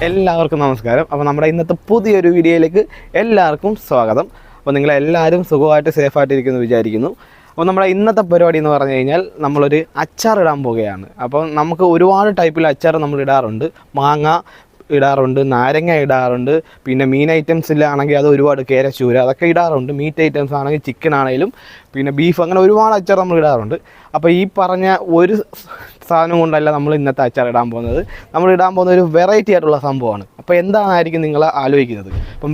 എല്ലാവർക്കും നമസ്കാരം. അപ്പോൾ നമ്മുടെ ഇന്നത്തെ പുതിയൊരു വീഡിയോയിലേക്ക് എല്ലാവർക്കും സ്വാഗതം. അപ്പോൾ നിങ്ങളെല്ലാവരും സുഖമായിട്ട് സേഫായിട്ടിരിക്കുന്നു വിചാരിക്കുന്നു. അപ്പോൾ നമ്മുടെ ഇന്നത്തെ പരിപാടി എന്ന് പറഞ്ഞു കഴിഞ്ഞാൽ നമ്മളൊരു അച്ചാർ ഇടാൻ പോവുകയാണ്. അപ്പോൾ നമുക്ക് ഒരുപാട് ടൈപ്പിൽ അച്ചാർ നമ്മൾ ഇടാറുണ്ട്. മാങ്ങ ഇടാറുണ്ട്, നാരങ്ങ ഇടാറുണ്ട്, പിന്നെ മീൻ ഐറ്റംസിലാണെങ്കിൽ അത് ഒരുപാട് കേരച്ചൂര അതൊക്കെ ഇടാറുണ്ട്. മീറ്റ് ഐറ്റംസ് ആണെങ്കിൽ ചിക്കൻ ആണെങ്കിലും പിന്നെ ബീഫ്, അങ്ങനെ ഒരുപാട് അച്ചാർ നമ്മൾ ഇടാറുണ്ട്. അപ്പോൾ ഈ പറഞ്ഞ ഒരു സാധനം കൊണ്ടല്ല നമ്മൾ ഇന്നത്തെ അച്ചാർ ഇടാൻ പോകുന്നത്. നമ്മൾ ഇടാൻ പോകുന്ന ഒരു വെറൈറ്റി ആയിട്ടുള്ള സംഭവമാണ്. അപ്പോൾ എന്തായിരിക്കും നിങ്ങൾ ആലോചിക്കുന്നത്? അപ്പം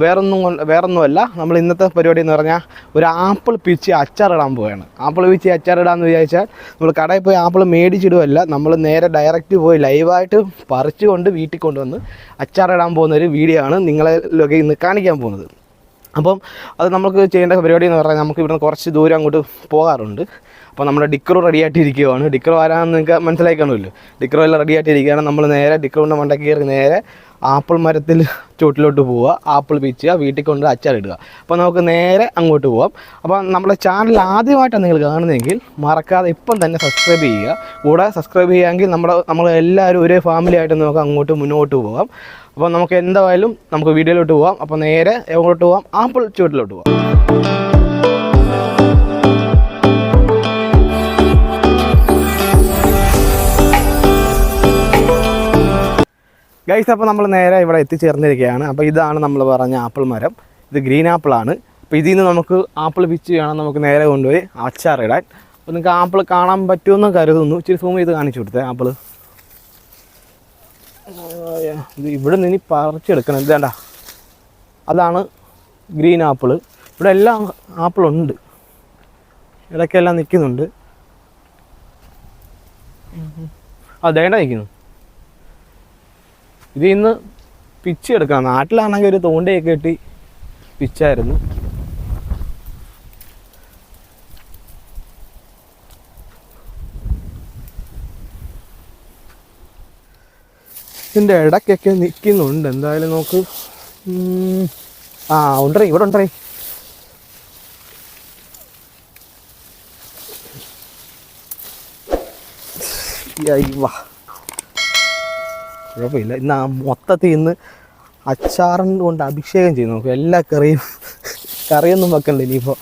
വേറൊന്നുമല്ല, നമ്മൾ ഇന്നത്തെ പരിപാടി എന്ന് പറഞ്ഞാൽ ഒരു ആപ്പിൾ പിച്ചി അച്ചാർ ഇടാൻ പോവുകയാണ്. ആപ്പിൾ പിച്ചി അച്ചാർ ഇടാമെന്ന് വിചാരിച്ചാൽ നമ്മൾ കടയിൽ പോയി ആപ്പിൾ മേടിച്ചിടുമല്ല, നമ്മൾ നേരെ ഡയറക്റ്റ് പോയി ലൈവായിട്ട് പറിച്ചുകൊണ്ട് വീട്ടിൽ കൊണ്ടുവന്ന് അച്ചാർ ഇടാൻ പോകുന്ന ഒരു വീഡിയോ ആണ് നിങ്ങളെ ഇന്ന് കാണിക്കാൻ പോകുന്നത്. അപ്പം അത് നമുക്ക് ചെയ്യേണ്ട പരിപാടി എന്ന് പറഞ്ഞാൽ നമുക്ക് ഇവിടുന്ന് കുറച്ച് ദൂരം അങ്ങോട്ട് പോകാറുണ്ട്. അപ്പോൾ നമ്മുടെ ഡിക്രോ റെഡി ആയിട്ടിരിക്കുകയാണ്. ഡിക്രോ ആരാണെന്ന് നിങ്ങൾക്ക് മനസ്സിലായി കാണുമല്ലോ. ഡിക്രോ എല്ലാം റെഡി ആയിട്ടിരിക്കുകയാണ്. നമ്മൾ നേരെ ഡിക്രോൻ്റെ മണ്ടയ്ക്ക് കയറി നേരെ ആപ്പിൾ മരത്തിൽ ചുവട്ടിലോട്ട് പോവുക, ആപ്പിൾ പിച്ചുക, വീട്ടിൽ കൊണ്ട് അച്ചാറിടുക. അപ്പോൾ നമുക്ക് നേരെ അങ്ങോട്ട് പോവാം. അപ്പോൾ നമ്മുടെ ചാനൽ ആദ്യമായിട്ടാണ് നിങ്ങൾ കാണുന്നതെങ്കിൽ മറക്കാതെ ഇപ്പം തന്നെ സബ്സ്ക്രൈബ് ചെയ്യുക. കൂടെ സബ്സ്ക്രൈബ് ചെയ്യുകയെങ്കിൽ നമ്മൾ എല്ലാവരും ഒരേ ഫാമിലി ആയിട്ട് നമുക്ക് അങ്ങോട്ട് മുന്നോട്ട് പോകാം. അപ്പോൾ നമുക്ക് എന്തായാലും നമുക്ക് വീഡിയോയിലോട്ട് പോകാം. അപ്പോൾ നേരെ എങ്ങോട്ട് പോകാം? ആപ്പിൾ ചുവട്ടിലോട്ട് പോകാം. ഗൈസ്, അപ്പോൾ നമ്മൾ നേരെ ഇവിടെ എത്തിച്ചേർന്നിരിക്കുകയാണ്. അപ്പോൾ ഇതാണ് നമ്മൾ പറഞ്ഞ ആപ്പിൾ മരം. ഇത് ഗ്രീൻ ആപ്പിളാണ്. അപ്പോൾ ഇതിൽ നിന്ന് നമുക്ക് ആപ്പിൾ പിച്ച് വേണം നമുക്ക് നേരെ കൊണ്ടുപോയി അച്ചാറിടാൻ. അപ്പോൾ നിങ്ങൾക്ക് ആപ്പിൾ കാണാൻ പറ്റുമെന്ന് കരുതുന്നു. ഇച്ചിരി സൂം ചെയ്ത് കാണിച്ചു കൊടുത്തേ ആപ്പിൾ. ഇത് ഇവിടെ നിന്ന് ഇനി പറിച്ചെടുക്കണം. ഇതേണ്ട, അതാണ് ഗ്രീൻ ആപ്പിൾ. ഇവിടെ എല്ലാം ആപ്പിളുണ്ട്, ഇടയ്ക്കെല്ലാം നിൽക്കുന്നുണ്ട്. അതേണ്ട നിൽക്കുന്നു. ഇത് ഇന്ന് പിച്ചെടുക്കണം. നാട്ടിലാണെങ്കിൽ ഒരു തോണ്ടയൊക്കെ കെട്ടി പിച്ചായിരുന്നു. ഇതിൻ്റെ ഇടയ്ക്കൊക്കെ നിൽക്കുന്നുണ്ട്. എന്തായാലും നോക്ക്. ഉണ്ടേ, ഇവിടെ ഉണ്ടേ. വാ, കുഴപ്പമില്ല. ഇന്ന് മൊത്തത്തിൽ ഇന്ന് അച്ചാറും കൊണ്ട് അഭിഷേകം ചെയ്ത് നോക്കും. എല്ലാ കറിയൊന്നും വെക്കണ്ട ഇനിയിപ്പോൾ.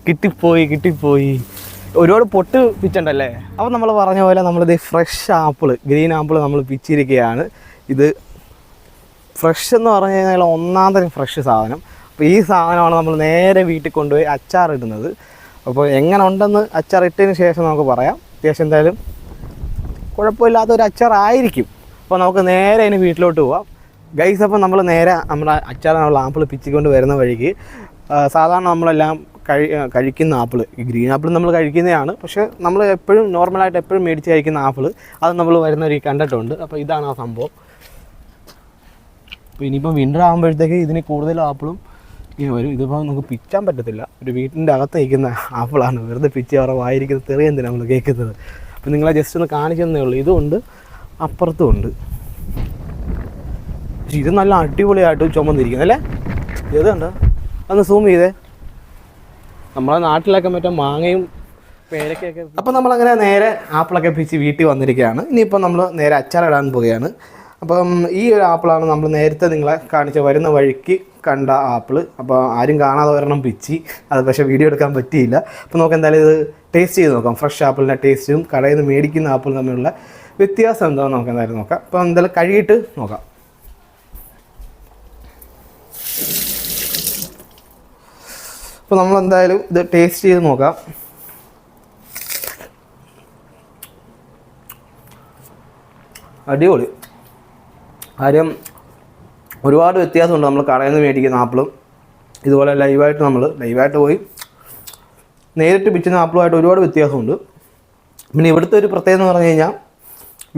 കിട്ടിപ്പോയി ഒരുപാട് പൊട്ട് പിച്ചുണ്ടല്ലേ. അപ്പോൾ നമ്മൾ പറഞ്ഞ പോലെ നമ്മളിത് ഫ്രഷ് ആപ്പിൾ, ഗ്രീൻ ആപ്പിൾ നമ്മൾ പിച്ചിരിക്കുകയാണ്. ഇത് ഫ്രഷ് എന്ന് പറഞ്ഞു കഴിഞ്ഞാൽ ഒന്നാം തരം ഫ്രഷ് സാധനം. അപ്പോൾ ഈ സാധനമാണ് നമ്മൾ നേരെ വീട്ടിൽ കൊണ്ടുപോയി അച്ചാർ ഇടുന്നത്. അപ്പോൾ എങ്ങനെ ഉണ്ടെന്ന് അച്ചാർ ഇട്ടതിന് ശേഷം നമുക്ക് പറയാം. അത്യാവശ്യം എന്തായാലും കുഴപ്പമില്ലാത്തൊരു അച്ചാറായിരിക്കും. അപ്പോൾ നമുക്ക് നേരെ ഇനി വീട്ടിലോട്ട് പോവാം. ഗൈസ്, അപ്പോൾ നമ്മൾ നേരെ നമ്മുടെ അച്ചാർ നമ്മൾ ആപ്പിൾ പിച്ചിക്കൊണ്ട് വരുന്ന വഴിക്ക് സാധാരണ നമ്മളെല്ലാം കഴിക്കുന്ന ആപ്പിൾ, ഈ ഗ്രീൻ ആപ്പിൾ നമ്മൾ കഴിക്കുന്നതാണ്. പക്ഷേ നമ്മൾ എപ്പോഴും നോർമലായിട്ട് എപ്പോഴും മേടിച്ച് കഴിക്കുന്ന ആപ്പിൾ അത് നമ്മൾ വരുന്ന വഴി കണ്ടിട്ടുണ്ട്. അപ്പോൾ ഇതാണ് ആ സംഭവം. അപ്പോൾ ഇനിയിപ്പം വിൻ്റർ ആകുമ്പോഴത്തേക്ക് ഇതിന് കൂടുതൽ ആപ്പിളും ഇങ്ങനെ വരും. ഇതിപ്പോൾ നമുക്ക് പിച്ചാൻ പറ്റത്തില്ല. ഒരു വീട്ടിൻ്റെ അകത്ത് കഴിക്കുന്ന ആപ്പിളാണ്. വെറുതെ പിച്ച് അവരെ വായിരിക്കുന്ന തെറിയെന്തിനാണ് നമ്മൾ കേൾക്കുന്നത്. അപ്പോൾ നിങ്ങളെ ജസ്റ്റ് ഒന്ന് കാണിച്ചു തന്നേ ഉള്ളൂ. ഇതുമുണ്ട്, അപ്പുറത്തും ഉണ്ട്. പക്ഷേ ഇത് നല്ല അടിപൊളിയായിട്ട് ചുമന്നിരിക്കുന്നത് അല്ലേ. ഇത് കണ്ടോ, ഒന്ന് സൂം ചെയ്തേ. നമ്മളെ നാട്ടിലൊക്കെ മറ്റേ മാങ്ങയും പേരക്കൊക്കെ. അപ്പോൾ നമ്മളങ്ങനെ നേരെ ആപ്പിളൊക്കെ പിച്ച് വീട്ടിൽ വന്നിരിക്കുകയാണ്. ഇനിയിപ്പോൾ നമ്മൾ നേരെ അച്ചാറിടാൻ പോവുകയാണ്. അപ്പം ഈ ഒരു ആപ്പിളാണ് നമ്മൾ നേരത്തെ നിങ്ങളെ കാണിച്ച വരുന്ന വഴിക്ക് കണ്ട ആപ്പിൾ. അപ്പോൾ ആരും കാണാതെ ഒരെണ്ണം പിച്ചി, അത് പക്ഷേ വീഡിയോ എടുക്കാൻ പറ്റിയില്ല. അപ്പോൾ നമുക്ക് എന്തായാലും ഇത് ടേസ്റ്റ് ചെയ്ത് നോക്കാം. ഫ്രഷ് ആപ്പിളിൻ്റെ ടേസ്റ്റും കടയിൽ നിന്ന് മേടിക്കുന്ന ആപ്പിളും തമ്മിലുള്ള വ്യത്യാസം എന്താണെന്ന് നമുക്ക് എന്തായാലും നോക്കാം. അപ്പോൾ എന്തായാലും കഴുകിയിട്ട് നോക്കാം. അപ്പോൾ നമ്മളെന്തായാലും ഇത് ടേസ്റ്റ് ചെയ്ത് നോക്കാം. അടിപൊളി. കാര്യം ഒരുപാട് വ്യത്യാസമുണ്ട് നമ്മൾ കടയിൽ നിന്ന് മേടിക്കുന്ന ആപ്പിളും ഇതുപോലെ ലൈവായിട്ട് പോയി നേരിട്ട് പിച്ചുന്ന ആപ്പിളുമായിട്ട് ഒരുപാട് വ്യത്യാസമുണ്ട്. പിന്നെ ഇവിടുത്തെ ഒരു പ്രത്യേകത എന്ന് പറഞ്ഞു കഴിഞ്ഞാൽ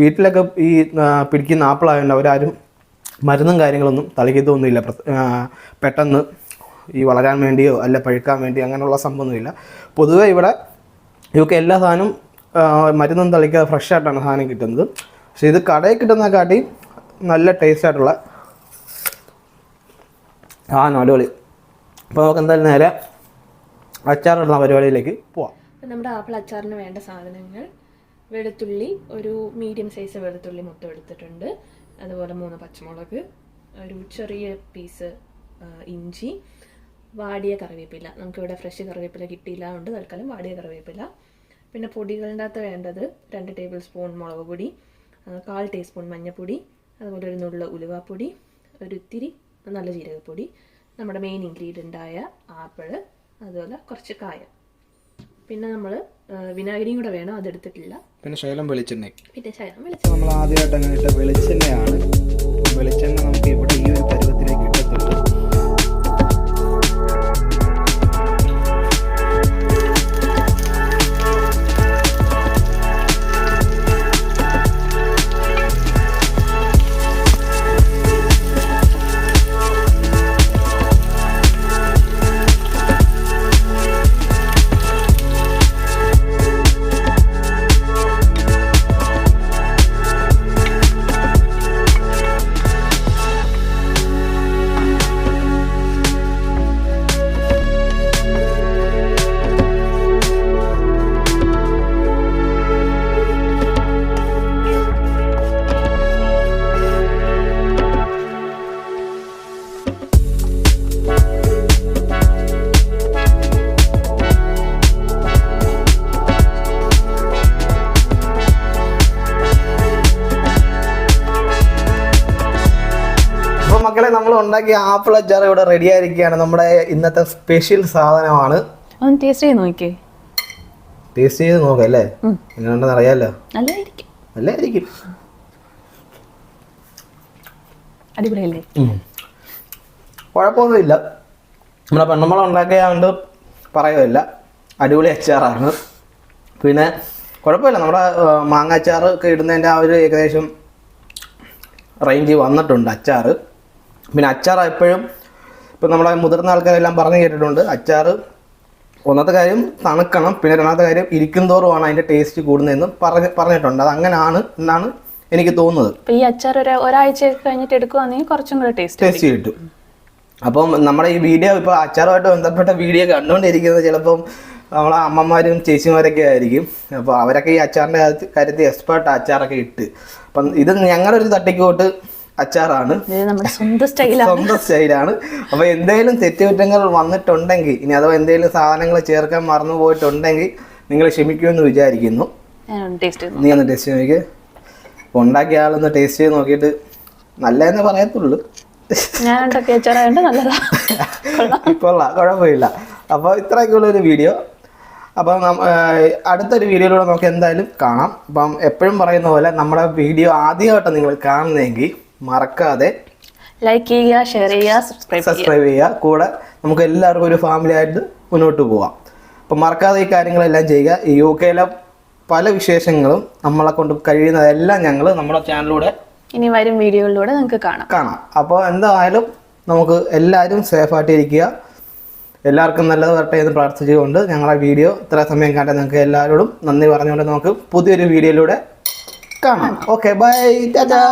വീട്ടിലൊക്കെ ഈ പിടിക്കുന്ന ആപ്പിളായതുകൊണ്ട് അവരാരും മരുന്നും കാര്യങ്ങളൊന്നും തളിക്കത്തൊന്നുമില്ല. പെട്ടെന്ന് ഈ വളരാൻ വേണ്ടിയോ അല്ല പഴുക്കാൻ വേണ്ടിയോ അങ്ങനെയുള്ള സംഭവമൊന്നുമില്ല. പൊതുവേ ഇവിടെ ഇവർക്ക് എല്ലാ സാധനവും മരുന്നും തളിക്കാതെ ഫ്രഷായിട്ടാണ് സാധനം കിട്ടുന്നത്. പക്ഷേ ഇത് കടയിൽ കിട്ടുന്നതിനെക്കാട്ടി നല്ല ടേസ്റ്റായിട്ടുള്ള അടിപൊളി. അപ്പോൾ നമുക്ക് എന്തായാലും നേരെ അച്ചാറിടുന്ന പരിപാടിയിലേക്ക് പോവാം. നമ്മുടെ ആപ്പിൾ അച്ചാറിന് വേണ്ട സാധനങ്ങൾ: വെളുത്തുള്ളി, ഒരു മീഡിയം സൈസ് വെളുത്തുള്ളി മൊത്തം എടുത്തിട്ടുണ്ട്. അതുപോലെ 3 പച്ചമുളക്, ഒരു ചെറിയ പീസ് ഇഞ്ചി, വാടിയ കറിവേപ്പില. നമുക്കിവിടെ ഫ്രഷ് കറിവേപ്പില കിട്ടിയില്ല, അതുകൊണ്ട് തൽക്കാലം വാടിയ കറിവേപ്പില. പിന്നെ പൊടികളുടെ അകത്ത് വേണ്ടത് 2 ടേബിൾ സ്പൂൺ മുളക് പൊടി, 1/4 ടീസ്പൂൺ മഞ്ഞൾപ്പൊടി, അതുപോലെ ഒരു നുള്ള ഉലുവാപ്പൊടി, ഒരു ഇത്തിരി നല്ല ജീരകപ്പൊടി, നമ്മുടെ മെയിൻ ഇൻഗ്രീഡിയൻ്റായ ആപ്പിള്, അതുപോലെ കുറച്ച് കായം. പിന്നെ നമ്മൾ വിനാഗിരിയും കൂടെ വേണം, അതെടുത്തിട്ടില്ല. പിന്നെ ശകലം വെളിച്ചെണ്ണ. നമ്മൾ ആദ്യമായിട്ട് അങ്ങനെ ഇട്ട വെളിച്ചെണ്ണയാണ്. വെളിച്ചെണ്ണ നമുക്ക് ഇവിടെ ഈ ഒരു പരുവത്തിലേക്ക് ഇട്ടത്തുള്ളൂ. മക്കളെ, നമ്മൾ ഉണ്ടാക്കിയ ആപ്പിൾ അച്ചാർ ഇവിടെ റെഡി ആയിരിക്കുകയാണ്. നമ്മുടെ ഇന്നത്തെ സ്പെഷ്യൽ സാധനമാണ്. ടേസ്റ്റ് ചെയ്ത് നോക്കിയേ. ടേസ്റ്റ് ചെയ്ത് നോക്കാം അല്ലേ? എങ്ങനെയുണ്ടെന്ന് അറിയാലോ. നല്ലതായിരിക്കും. അടിപൊളിയല്ലേ? കുഴപ്പമൊന്നുമില്ല. നമ്മുടെ പെണ്ണമ്മള ഉണ്ടാക്കിയാണ്ട് പറയുമില്ല, അടിപൊളി അച്ചാറാണ്. പിന്നെ കുഴപ്പമില്ല, നമ്മുടെ മാങ്ങ അച്ചാർ ഒക്കെ ഇടുന്നതിൻ്റെ ആ ഒരു ഏകദേശം റേഞ്ച് വന്നിട്ടുണ്ട് അച്ചാർ. പിന്നെ അച്ചാർ എപ്പോഴും ഇപ്പം നമ്മുടെ മുതിർന്ന ആൾക്കാരെല്ലാം പറഞ്ഞു കേട്ടിട്ടുണ്ട്, അച്ചാർ ഒന്നാമത്തെ കാര്യം തണുക്കണം, പിന്നെ രണ്ടാമത്തെ കാര്യം ഇരിക്കും തോറുമാണ് അതിൻ്റെ ടേസ്റ്റ് കൂടുന്നതെന്ന് പറഞ്ഞിട്ടുണ്ട്. അത് അങ്ങനെയാണ് എന്നാണ് എനിക്ക് തോന്നുന്നത്. ഈ അച്ചാർ ഒരാഴ്ച കഴിഞ്ഞിട്ട് എടുക്കുകയാണെങ്കിൽ കുറച്ചും കൂടെ ടേസ്റ്റ് കിട്ടും. അപ്പം നമ്മുടെ ഈ വീഡിയോ ഇപ്പോൾ അച്ചാറുമായിട്ട് ബന്ധപ്പെട്ട വീഡിയോ കണ്ടുകൊണ്ടിരിക്കുന്നത് ചിലപ്പം നമ്മളെ അമ്മമാരും ചേച്ചിമാരൊക്കെ ആയിരിക്കും. അപ്പോൾ അവരൊക്കെ ഈ അച്ചാറിൻ്റെ കാര്യത്തിൽ എക്സ്പേർട്ട് അച്ചാറൊക്കെ ഇട്ട്. അപ്പം ഇത് ഞങ്ങളുടെ ഒരു തട്ടിക്കോട്ട് അച്ചാറാണ്, സ്വന്തം സ്റ്റൈലാണ്. അപ്പോൾ എന്തെങ്കിലും തെറ്റുകുറ്റങ്ങൾ വന്നിട്ടുണ്ടെങ്കിൽ, ഇനി അഥവാ എന്തെങ്കിലും സാധനങ്ങൾ ചേർക്കാൻ മറന്നു പോയിട്ടുണ്ടെങ്കിൽ നിങ്ങൾ ക്ഷമിക്കുമെന്ന് വിചാരിക്കുന്നു. നീ ഒന്ന് ടേസ്റ്റ് നോക്കി. അപ്പോൾ ഉണ്ടാക്കിയ ആളൊന്ന് ടേസ്റ്റ് ചെയ്ത് നോക്കിയിട്ട് നല്ലതെന്ന് പറയത്തുള്ളൂ. കൊള്ളാം, കുഴപ്പമില്ല. അപ്പോൾ ഇത്രയൊക്കെയുള്ളൊരു വീഡിയോ. അപ്പം അടുത്തൊരു വീഡിയോയിലൂടെ നമുക്ക് എന്തായാലും കാണാം. അപ്പം എപ്പോഴും പറയുന്ന പോലെ നമ്മുടെ വീഡിയോ ആദ്യമായിട്ട് നിങ്ങൾ കാണുന്നതെങ്കിൽ മറക്കാതെ ലൈക്ക് ചെയ്യുക, ഷെയർ ചെയ്യുക, സബ്സ്ക്രൈബ് ചെയ്യുക. കൂടെ നമുക്ക് എല്ലാവർക്കും ഒരു ഫാമിലി ആയിട്ട് മുന്നോട്ട് പോവാം. അപ്പം മറക്കാതെ ഈ കാര്യങ്ങളെല്ലാം ചെയ്യുക. ഈ UK പല വിശേഷങ്ങളും നമ്മളെ കൊണ്ട് കഴിയുന്നതെല്ലാം ഞങ്ങൾ നമ്മുടെ ചാനലിലൂടെ ഇനി വരും വീഡിയോകളിലൂടെ നിങ്ങൾക്ക് കാണാം. അപ്പോൾ എന്തായാലും നമുക്ക് എല്ലാവരും സേഫായിട്ടിരിക്കുക. എല്ലാവർക്കും നല്ലത് വരട്ടെ എന്ന് പ്രാർത്ഥിച്ചുകൊണ്ട് ഞങ്ങളുടെ വീഡിയോ ഇത്ര സമയം കണ്ട നിങ്ങൾക്ക് എല്ലാവരോടും നന്ദി പറഞ്ഞുകൊണ്ട് നമുക്ക് പുതിയൊരു വീഡിയോയിലൂടെ കാണാം. Okay, bye, Tata.